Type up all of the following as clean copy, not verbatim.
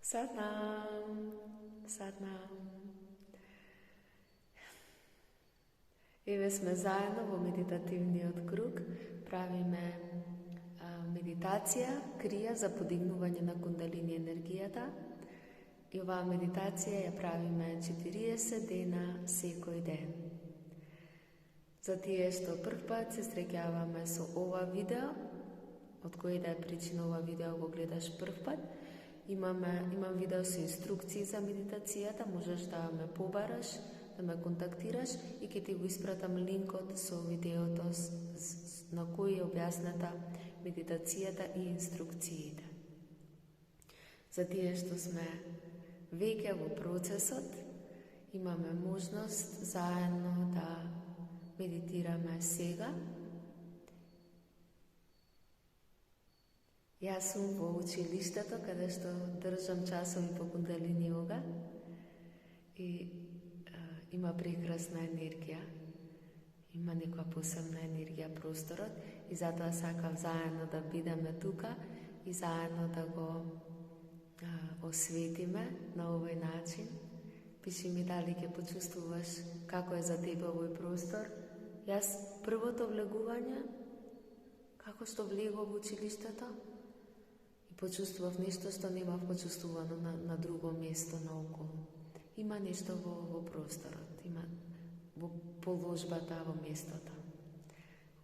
Satnam, Satnam. Evo sme zajedno vo meditativniот krug. Правиме медитација, крија за подигнување на кундалини енергијата. И оваа медитација ја правиме 40 дена секој ден. За тие што прв пат се среќаваме со ова видео, од кој да е причина ова видео го гледаш прв пат, имам видео со инструкции за медитацијата, можеш да ме побараш, да ме контактираш и ќе ти го испратам линкот со видеото на кој е објасната медитацијата и инструкциите. За тие што сме веќе во процесот, имаме можност заедно да медитираме сега. Јас сум во училиштето, каде што држам часови по кундалини йога и има прекрасна енергија, има некоја посебна енергија просторот и затоа сакам заедно да бидеме тука и заедно да го осветиме на овој начин. Пиши ми дали ќе почувствуваш како е за тебе овој простор. Јас првото влегување, како што влегов во училиштето, и почувствував нешто што немав почувствувано на друго место наоколу. Има нешто во просторот, има во положбата, во местото.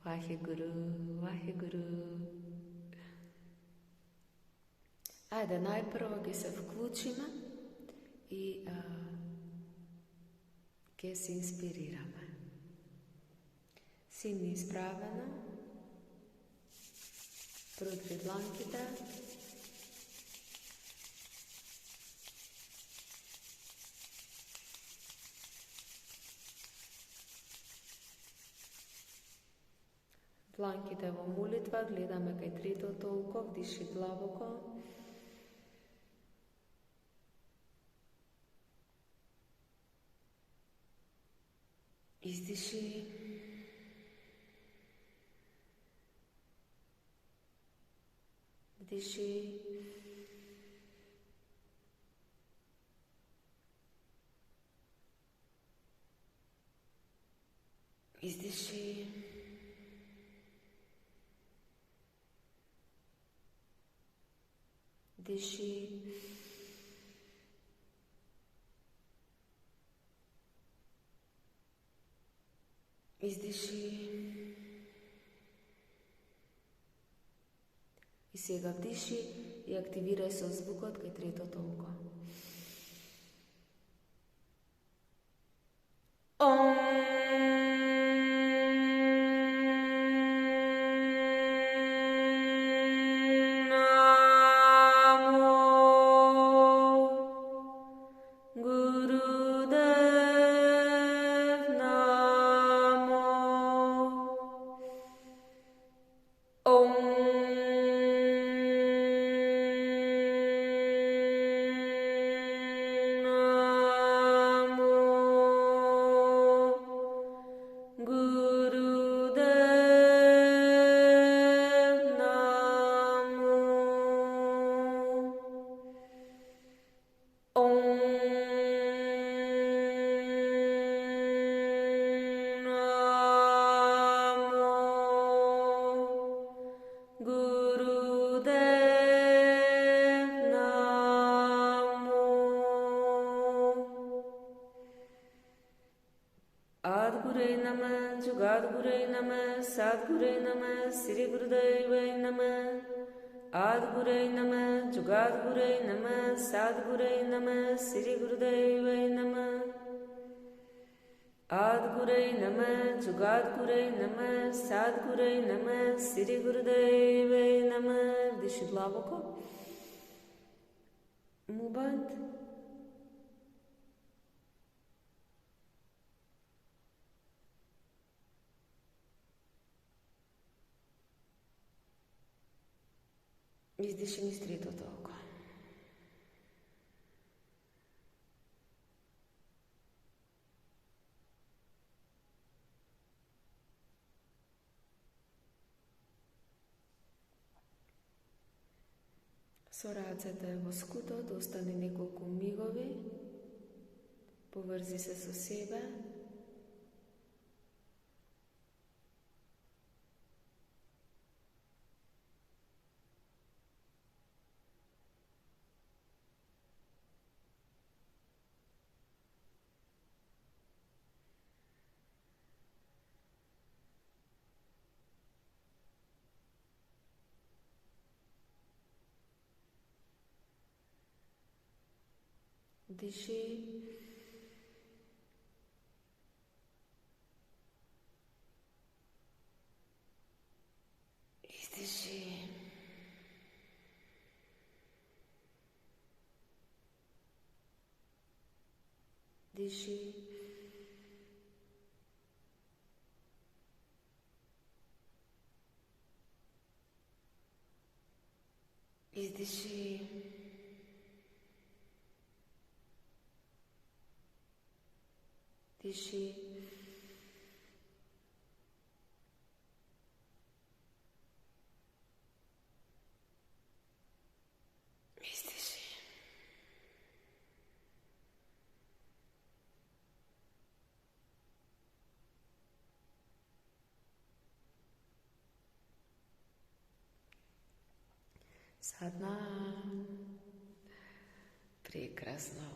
Вахегуру, Вахегуру. Ајде, најпрво ќе се вклучиме и ќе се инспирираме. Синни исправена, протри дланките, дланките во молитва, гледаме кај третото око, вдиши длабоко. Издиши. Вдиши. Издиши. Диши. Издиши. И сега вдиши и активирај со звукот кај третото око. Jugādgurei Namah, Sadgurei Namah, Sri Gurudevai Namah. Adgurei Namah, Jugādgurei Namah, Sadgurei Namah, Sri Gurudevai Namah. Adgurei Namah, Jugādgurei Namah, Sadgurei Namah, Sri Gurudevai Namah. Диши длабоко. Мубанд. Издиши низ третото око. Со рацете во скутот остани неколку мигови, поврзи се со себе. Диши. Издиши. Диши. Издиши. Диши. Издиши. Садна. Прекрасно.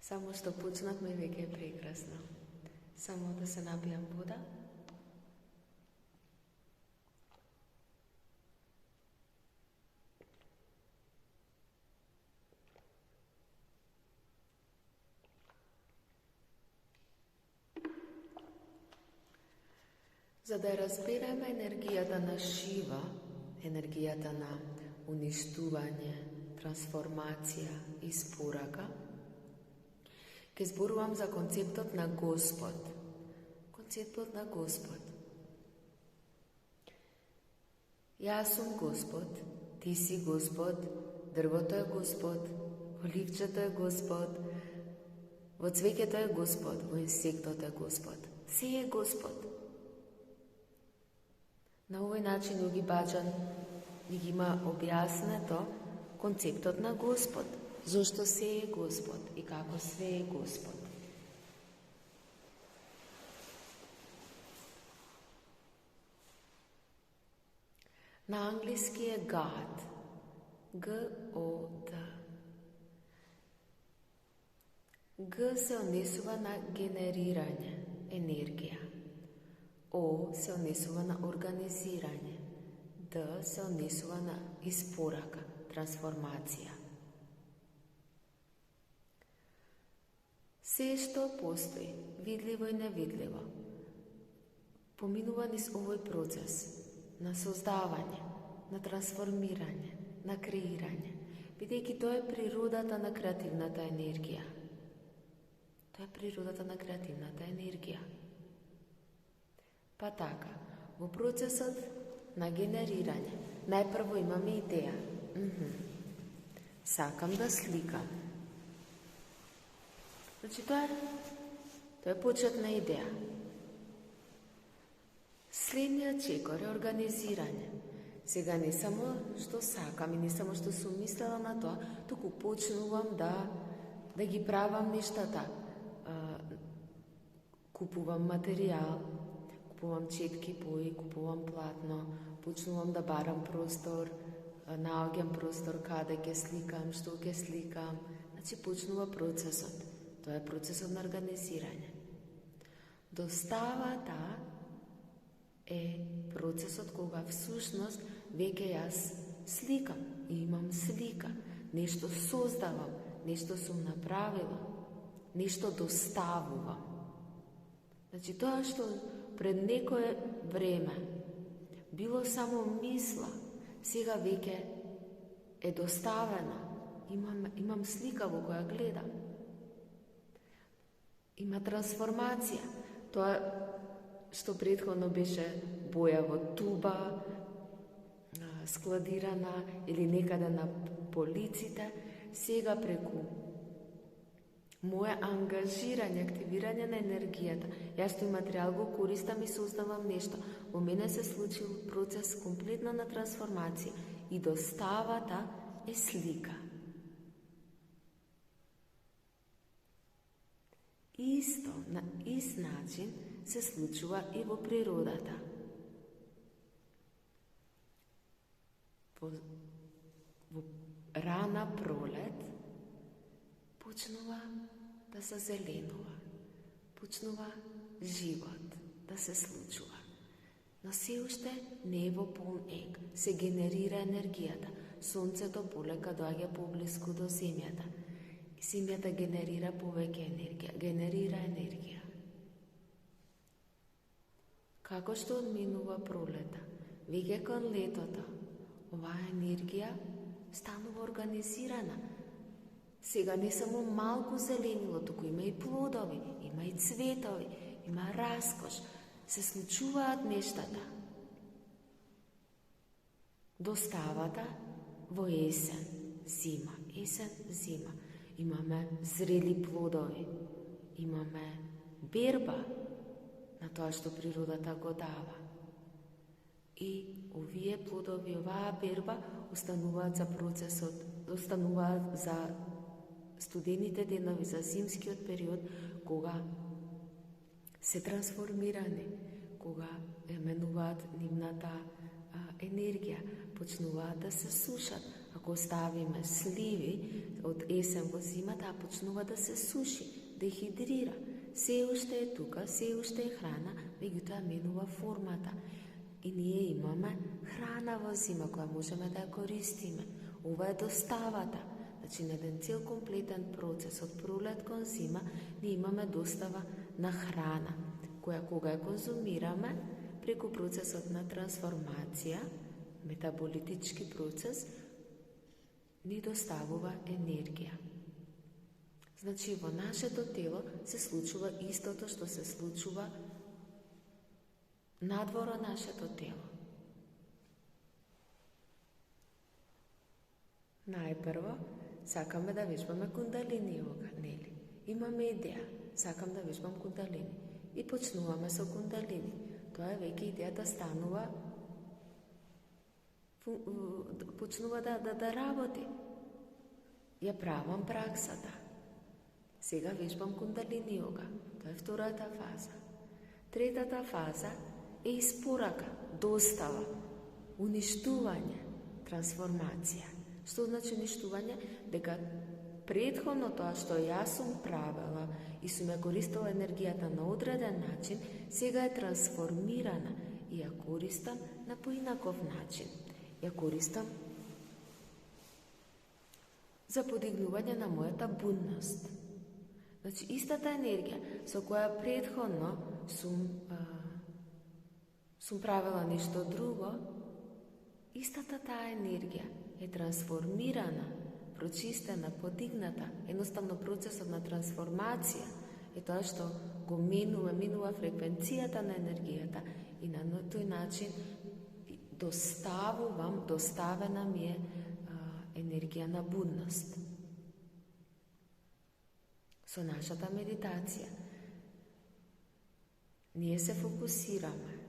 Само што почнавме, веќе е прекрасно. Само да се напијам вода. За да разбереме енергијата на Шива, енергијата на уништување, трансформација и спорака, ќе зборувам за концептот на Господ. Концептот на Господ. Јас сум Господ, ти си Господ, дрвото е Господ, оливчето е Господ, во цвеќето е Господ, во инсектот е Господ. Се е Господ. На овој начин Јоги Баџан ни ги има објаснето концептот на Господ. Зошто се е Господ и како све е Господ. На англиски е God. G-O-D. Г се однесува на генерирање, енергија. О се однесува на организирање. Д се однесува на испорака, трансформација. Се што постои, видливо и невидливо, поминува низ овој процес на создавање, на трансформирање, на креирање, бидејќи тоа е природата на креативната енергија. Тоа е природата на креативната енергија. Па така, во процесот на генерирање, најпрво имаме идеја. Сакам да сликам. Значи, тоа е почетна идеја. Следниот чекор е организирање. Сега не само што сакам и не само што сум мислела на тоа, туку почнувам да ги правам нештата. Купувам материјал, купувам четки, бои, купувам платно, почнувам да барам простор, наоѓам простор каде ќе сликам, што ќе сликам. Значи, почнува процесот. Тоа е процесот на организирање. Доставата е процесот кога всушност веќе јас сликам и имам слика. Нешто создавам, нешто сум направила, нешто доставувам. Значи, тоа што пред некое време било само мисла, сега веќе е доставено. Имам слика во која гледам. Има трансформација. Тоа што претходно беше боја во туба, складирана или некаде на полиците, сега преку Мое ангажирање, активирање на енергијата. Јас тој материјал го користам и создавам нешто. Во мене се случил процес комплетно на трансформација и доставата е слика. Исто, на ист начин се случува и во природата. Во рана пролет почнува да се зеленува, почнува живот да се случува. Но се уште не е во полн ек, се генерира енергијата. Сонцето полека доаѓа поблиску до земјата. Земјата генерира повеќе енергија, генерира енергија. Како што одминува пролета, веќе кон летото, оваа енергија станува организирана. Сега не само малку зеленило, туку има и плодови, има и цветови, има раскош, се случуваат нештата. Доставата во есен, зима, есен, зима. Имаме зрели плодови, имаме берба на тоа што природата го дава. И овие плодови, оваа берба остануваат за процесот, остануваат за студените денови, за зимскиот период, кога се трансформирани, кога менуваат нивната енергија, почнуваат да се сушат. Ако оставиме сливи од есен во зима, таа почнува да се суши, дехидрира. Се уште е тука, се уште е храна, меѓутоа менува формата. И ние имаме храна во зима која можеме да ја користиме. Ова е доставата. Значи, на еден цел комплетен процес од пролет кон зима, ние имаме достава на храна, која кога ја конзумираме, преку процесот на трансформација, метаболитички процес, ни доставува енергија. Значи, во нашето тело се случува истото што се случува надвор од нашето тело. Најпрво, сакаме да вежбаме кундалини йога, нели? Имаме идеја, сакам да вежбам кундалини. И почнуваме со кундалини. Тоа е веќе идејата станува, почнува да работи. Ја правам праксата. Сега вежбам кундалини йога. Тоа е втората фаза. Третата фаза е испорака, достава, уништување, трансформација. Што значи уништување? Дека претходно тоа што јас сум правела и сум ја користила енергијата на одреден начин, сега е трансформирана и ја користам на поинаков начин. Ја користам за подигнување на мојата будност. Значи, истата енергија со која претходно сум правила нешто друго, истата таа енергија е трансформирана, прочистена, подигната. Едноставно процесот на трансформација е тоа што го минува фреквенцијата на енергијата и на тој начин доставена ми е енергија на будност. Со нашата медитација ние се фокусираме.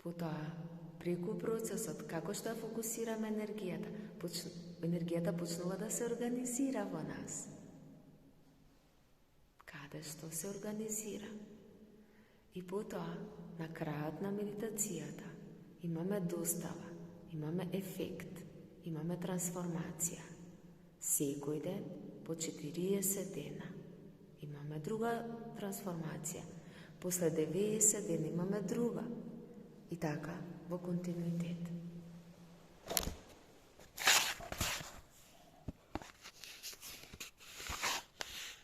Потоа, преку процесот, како што ја фокусираме енергијата почнува да се организира во нас. Каде што се организира. И потоа, на крајот на медитацијата, имаме достава, имаме ефект, имаме трансформација. Секој ден, по 40 дена, имаме друга трансформација. После 90 дена имаме друга. И така, во континуитет.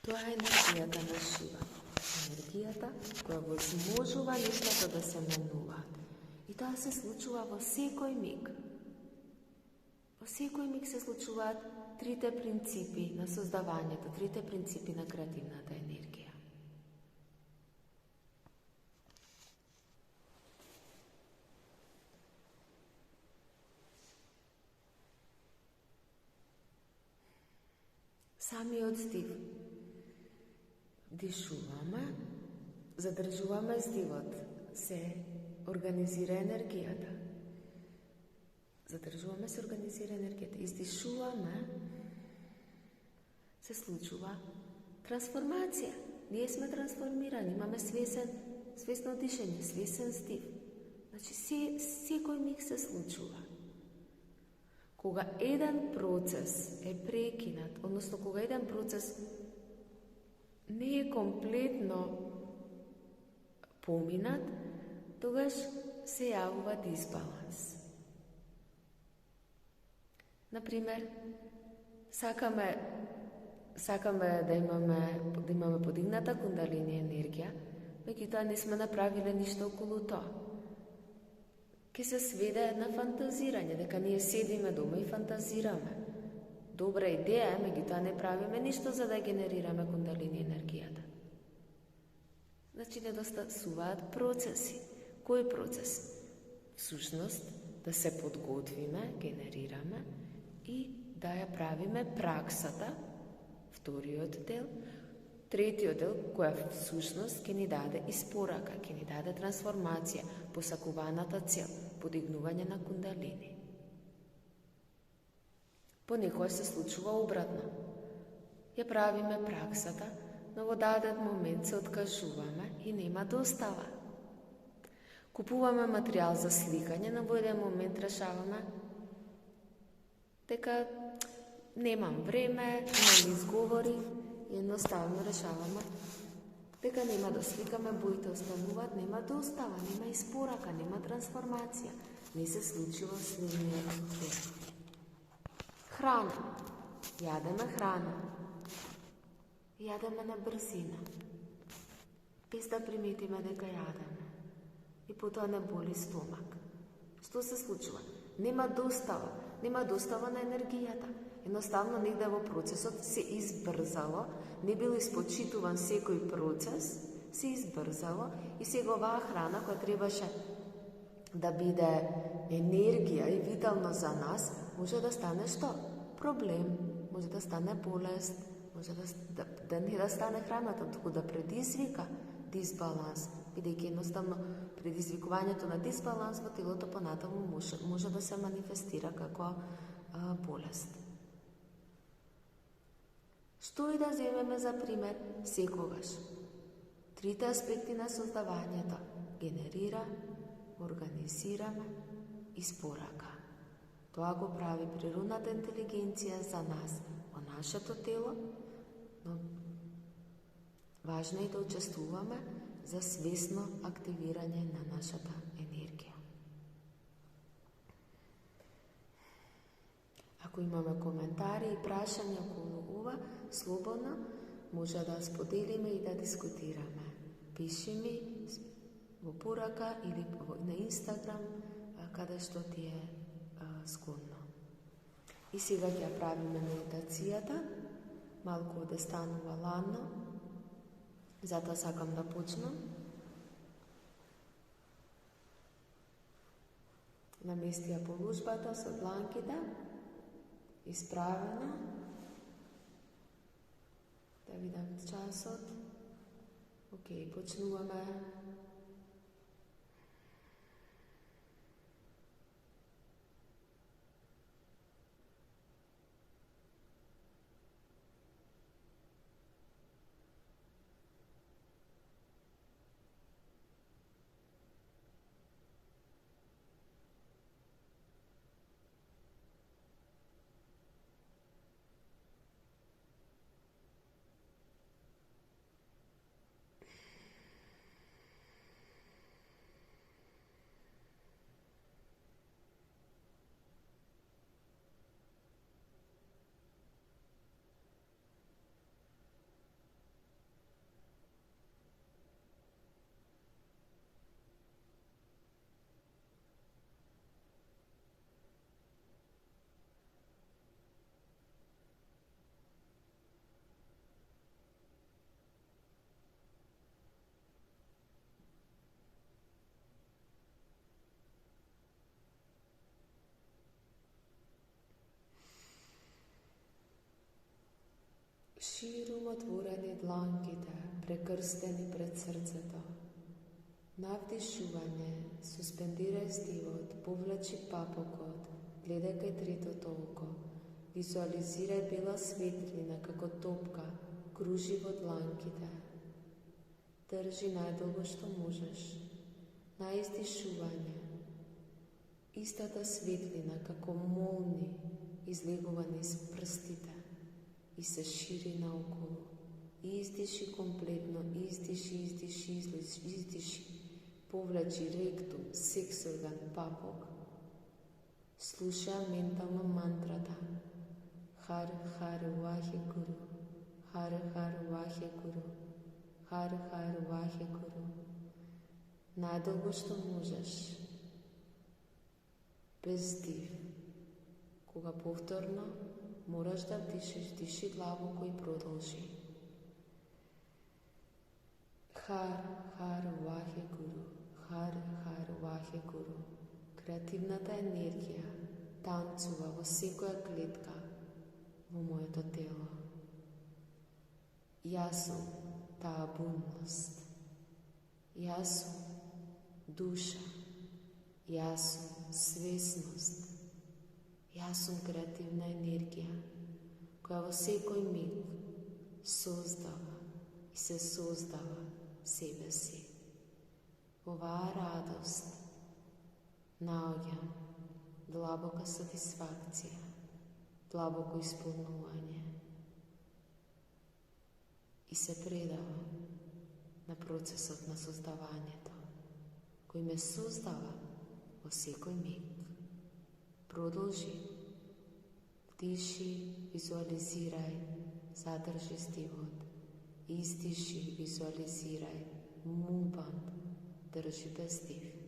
Тоа е енергијата на Шива. Енергијата која возможува нештата да се менуваат. И тоа се случува во секој миг. Во секој миг се случуваат трите принципи на создавањето, трите принципи на креативната енергија. Самиот стив. Дишуваме, задржуваме стивот, се организира енергијата. Задржуваме, се организира енергијата. Издишуваме, се случува трансформација. Ние сме трансформирани, имаме свесно дишење, свесен стив. Значи, секој миг се случува. Кога еден процес е прекинат, односно кога еден процес не е комплетно поминат, тогаш се јавува дисбаланс. Например, сакаме да имаме подигната кундалини енергија, меѓутоа не сме направиле ништо околу тоа. Ке се сведе на фантазирање, дека ние седиме дома и фантазираме. Добра идеја е, меѓутоа не правиме ништо за да генерираме кундалини енергијата. Значи, недостасуваат процеси. Кој процес? Всушност, да се подготвиме, генерираме и да ја правиме праксата, вториот дел. Третиот дел, која всушност ќе ни даде испорака, ќе ни даде трансформација, посакуваната цел, подигнување на кундалини. Понекогаш се случува обратно. Ја правиме праксата, но во даден момент се откажуваме и нема достава. Купуваме материјал за сликање, но во еден момент решаваме дека немам време, имам изговори, едноставно решаваме дека нема да сликаме, боите остануваат, нема достава, нема испорака, нема трансформација. Не се случува следниот дел. Храна. Јадеме храна. Јадеме на брзина. Без да приметиме дека јадеме. И потоа не боли стомак. Што се случува? Нема достава. Нема достава на енергијата. Едноставно негде во процесот се избрзало, не бил испочитуван секој процес, се избрзало и сега оваа храна која требаше да биде енергија и витално за нас, може да стане што? Проблем, може да стане болест, може да не да стане храната, туку да предизвика дисбаланс, бидејќи едноставно предизвикувањето на дисбаланс во телото понатаму може да се манифестира како болест. Што и да земеме за пример, секогаш трите аспекти на создавањето: генерира, организираме и спорака. Тоа го прави природната интелигенција за нас во нашето тело, но важно е да учествуваме за свесно активирање на нашата енергија. Ако имаме коментари и прашања околу ова, слободно може да споделиме и да дискутираме. Пиши ми во порака или на Инстаграм, каде што ти е згодно. И сега ќе правиме медитацијата, малку да станува ладно, затоа сакам да почнам. Намести ја полужбата со дланките, исправена. Да видам часот. Океј, почнуваме. Широко отворени дланките, прекрстени пред срцето. На вдишување, суспендирај стивот, повлечи папокот, гледај кај третото око. Визуализирај бела светлина како топка, кружи во дланките. Држи најдолго што можеш. На издишување, истата светлина како молни излегува низ прстите и се шири наоколу. Издиши комплетно, издиши, повлечи ректум, секс орган, папок. Слуша ментално мантрата Хар Хар Вахе Гуру, Хар Хар Вахе Гуру, Хар Хар Вахе Гуру. Најдолго што можеш, без див. Кога повторно мораш да вдишиш, диши длабоко и продолжи. Хар Хар Вахе Гуру, Хар Хар Вахе Гуру. Креативната енергија танцува во секоја клетка во моето тело. Јас сум таа будност. Јас сум душа. Јас сум свесност. Јас сум креативна енергија која во секој миг создава и се создава себе си. Оваа радост наоѓам длабока сатисфакција, длабоко исполнување и се предавам на процесот на создавањето, кој ме создава во секој миг. Продолжи, диши, визуализирај, задржи стивот, издиши, визуализирај, мувбанд, држи без див.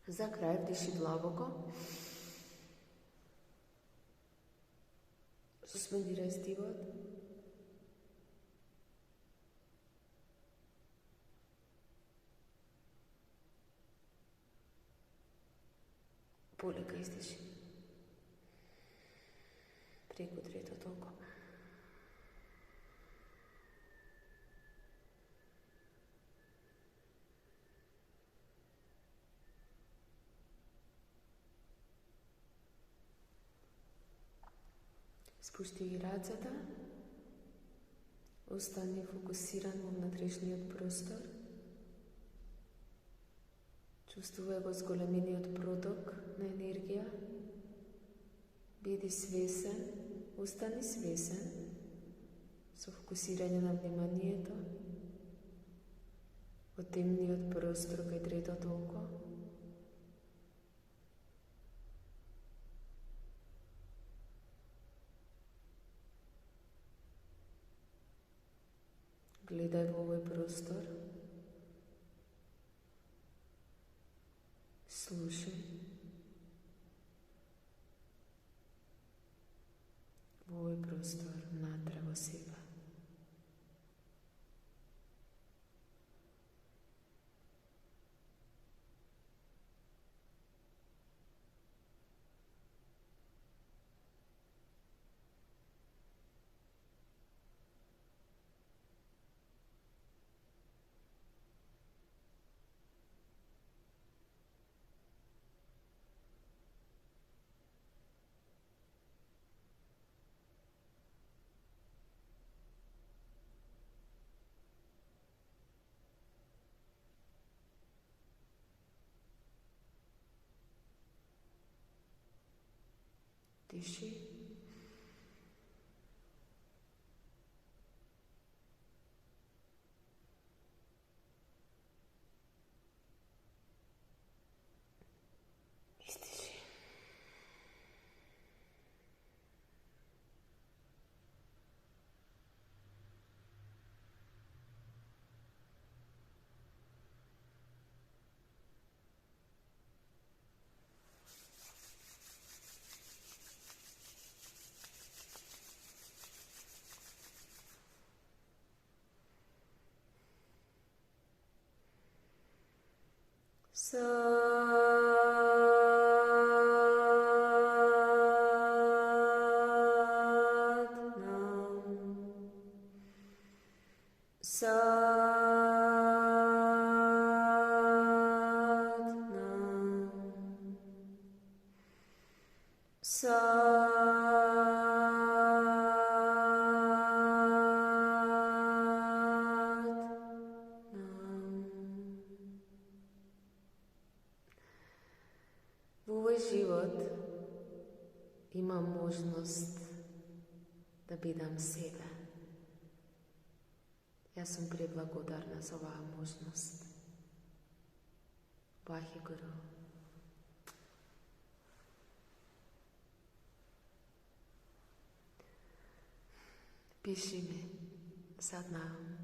За край вдиши длабоко. Суспендирај стивот. Полека издиши. Преку третото око. Спусти ги рацете. Остани фокусиран во внатрешниот простор. Чувствувај го зголемениот проток на енергија. Биди свесен, остани свесен, со фокусирање на вниманието во темниот простор кај третото око. Гледај во овој простор. Слушај. Во овој простор внатре во себе. Диши. Издиши. Во овој живот имам можност да бидам себе. Јас сум преблагодарна за оваа можност. Вахигуру. Пиши ми, саднавам.